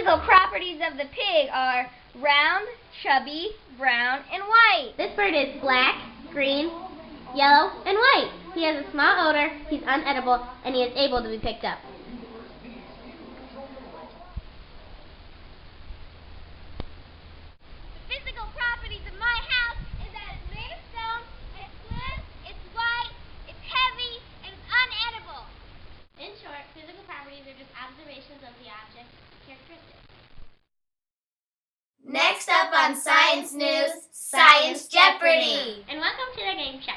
physical properties of the pig are round, chubby, brown, and white. This bird is black, green, yellow, and white. He has a small odor, he's unedible, and he is able to be picked up. The physical properties of my house is that it's made of stone, it's blue, it's white, it's heavy, and it's unedible. In short, physical properties are just observations of the object's characteristics. Next up on Science News, Science Jeopardy! And welcome to the game show.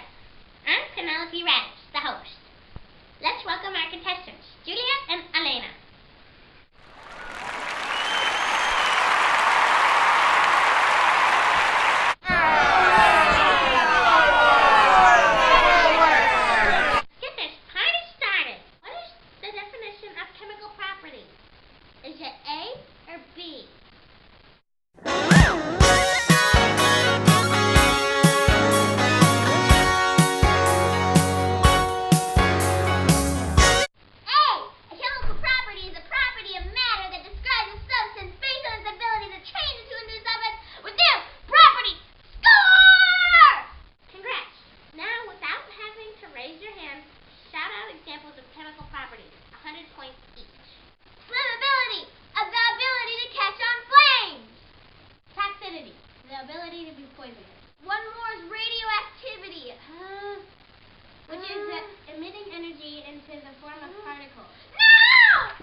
I'm Penelope Radish, the host. Let's welcome our contestants, Julia and Elena. Get this party started. What is the definition of chemical property? Is it A or B? Examples of chemical properties, 100 points each. Flammability, the ability to catch on flames. Toxicity, the ability to be poisonous. One more is radioactivity, Which is emitting energy into the form of particles. No!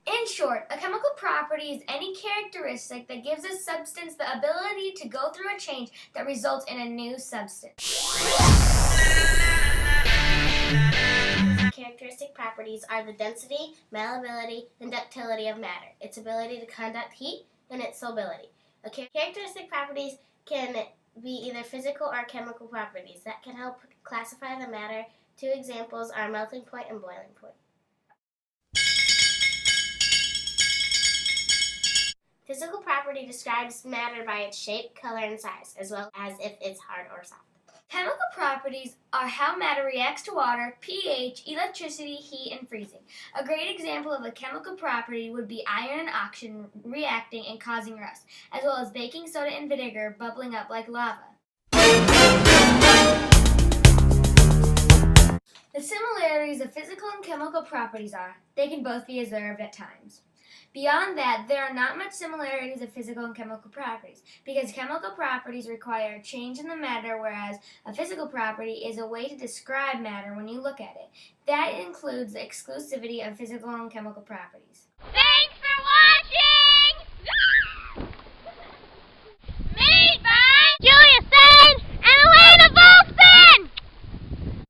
In short, a chemical property is any characteristic that gives a substance the ability to go through a change that results in a new substance. Characteristic properties are the density, malleability, and ductility of matter, its ability to conduct heat, and its solubility. Characteristic properties can be either physical or chemical properties that can help classify the matter. Two examples are melting point and boiling point. Physical property describes matter by its shape, color, and size, as well as if it's hard or soft. Chemical properties are how matter reacts to water, pH, electricity, heat, and freezing. A great example of a chemical property would be iron and oxygen reacting and causing rust, as well as baking soda and vinegar bubbling up like lava. The similarities of physical and chemical properties are, they can both be observed at times. Beyond that, there are not much similarities of physical and chemical properties, because chemical properties require a change in the matter, whereas a physical property is a way to describe matter when you look at it. That includes the exclusivity of physical and chemical properties. Thanks for watching!